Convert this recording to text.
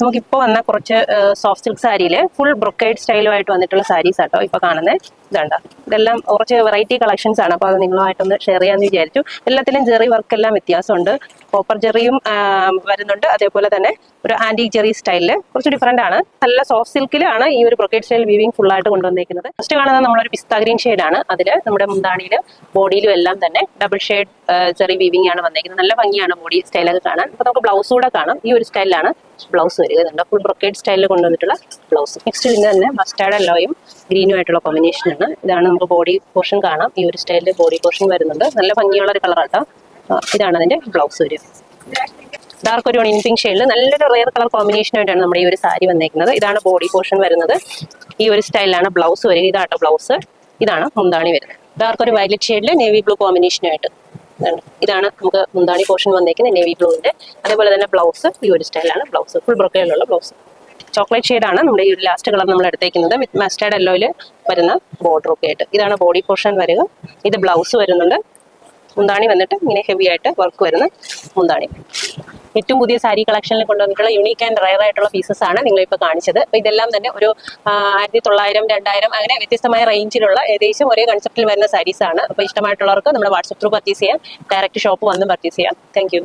നമുക്കിപ്പോൾ വന്ന കുറച്ച് സോഫ്റ്റ് സിൽക്ക് സാരിയിൽ ഫുൾ ബ്രൊക്കേഡ് സ്റ്റൈലുമായിട്ട് വന്നിട്ടുള്ള സാരീസ് ആട്ടോ ഇപ്പോൾ കാണുന്നത്. ഇതുണ്ട്, ഇതെല്ലാം കുറച്ച് വെറൈറ്റി കളക്ഷൻസ് ആണ്. അപ്പോൾ അത് നിങ്ങളുമായിട്ടൊന്ന് ഷെയർ ചെയ്യാമെന്ന് വിചാരിച്ചു. എല്ലാത്തിലും ജെറി വർക്ക് എല്ലാം വ്യത്യാസമുണ്ട്. കോപ്പർ ജെറിയും വരുന്നുണ്ട്, അതേപോലെ തന്നെ ഒരു ആന്റിക് ജെറി സ്റ്റൈലിൽ കുറച്ച് ഡിഫറെന്റ് ആണ്. നല്ല സോഫ്റ്റ് സിൽക്കിലാണ് ഈ ഒരു ബ്രൊക്കേഡ് സ്റ്റൈൽ വീവിംഗ് ഫുൾ ആയിട്ട് കൊണ്ടുവന്നിരിക്കുന്നത്. ഫസ്റ്റ് കാണുന്നത് നമ്മളൊരു പിസ്ത ഗ്രീൻ ഷെയ്ഡാണ്. അതിൽ നമ്മുടെ മുന്താണിയിലും ബോഡിയിലും എല്ലാം തന്നെ ഡബിൾ ഷെയ്ഡ് ജെറി വീവിംഗ് ആണ് വന്നിരിക്കുന്നത്. നല്ല ഭംഗിയാണ് ബോഡി സ്റ്റൈലൊക്കെ കാണാൻ. അപ്പോൾ നമുക്ക് ബ്ലൗസ് കൂടെ കാണാം. ഈ ഒരു സ്റ്റൈലിലാണ് ബ്ലൗസ് വരികയുണ്ട്. ഫുൾ ബ്രൊക്കേഡ് സ്റ്റൈലിൽ കൊണ്ടുവന്നിട്ടുള്ള ബ്ലൗസ്. നെക്സ്റ്റ് ഇതിന് തന്നെ മസ്റ്റാർഡ് യെല്ലോയും ഗ്രീനും ആയിട്ടുള്ള കോമ്പിനേഷനാണ്. ഇതാണ് നമുക്ക് ബോഡി പോർഷൻ കാണാം. ഈ ഒരു സ്റ്റൈലിൽ ബോഡി പോർഷൻ വരുന്നുണ്ട്. നല്ല ഭംഗിയുള്ള ഒരു കളറാട്ടോ. ഇതാണ് അതിന്റെ ബ്ലൗസ് വരിക. ഡാർക്ക് ഒരു ഒണിയൻ പിങ്ക് ഷെയ്ഡിൽ നല്ലൊരു റെയർ കളർ കോമ്പിനേഷനായിട്ടാണ് നമ്മുടെ ഈ ഒരു സാരി വന്നേക്കുന്നത്. ഇതാണ് ബോഡി പോർഷൻ വരുന്നത്. ഈ ഒരു സ്റ്റൈലിലാണ് ബ്ലൗസ് വരിക. ഇതാട്ടോ ബ്ലൗസ്. ഇതാണ് മുന്താണി വരുന്നത്. ഡാർക്ക് ഒരു വയലറ്റ് ഷെയ്ഡിൽ നേവി ബ്ലൂ കോമ്പിനേഷനായിട്ട്. ഇതാണ് നമുക്ക് മുന്താണി പോർഷൻ വന്നേക്കുന്നത് നേവി ബ്ലൂവിന്റെ. അതേപോലെ തന്നെ ബ്ലൗസ് ഈ ഒരു സ്റ്റൈലാണ് ബ്ലൗസ്. ഫുൾ ബ്രൊക്കേഡിലുള്ള ബ്ലൗസ്. ചോക്ലേറ്റ് ഷെയ്ഡാണ് നമ്മുടെ ഈ ഒരു ലാസ്റ്റ് കളർ നമ്മൾ എടുത്തേക്കുന്നത്. വിത്ത് മസ്റ്റാർഡ് യെല്ലോയിൽ വരുന്ന ബോർഡർ ഒക്കെ ആയിട്ട്. ഇതാണ് ബോഡി പോർഷൻ വരിക. ഇത് ബ്ലൗസ് വരുന്നുണ്ട്. മുന്താണി വന്നിട്ട് ഇങ്ങനെ ഹെവി ആയിട്ട് വർക്ക് വരുന്ന മുന്താണി. ഏറ്റവും പുതിയ സാരി കളക്ഷനിൽ കൊണ്ടുവന്നിട്ടുള്ള യുണീക്ക് ആൻഡ് റയർ ആയിട്ടുള്ള പീസസ് ആണ് നിങ്ങളിപ്പോൾ കാണിച്ചത്. അപ്പോൾ ഇതെല്ലാം തന്നെ ഒരു 1900, 2000 അങ്ങനെ വ്യത്യസ്തമായ റേഞ്ചിലുള്ള ഏകദേശം ഒരേ കൺസെപ്റ്റിൽ വരുന്ന സാരീസ് ആണ്. അപ്പോൾ ഇഷ്ടമായിട്ടുള്ളവർക്ക് നമ്മുടെ വാട്സപ്പ് ത്രൂ പർച്ചേസ് ചെയ്യാം. ഡയറക്റ്റ് ഷോപ്പ് വന്ന് പർച്ചേസ് ചെയ്യാം. താങ്ക്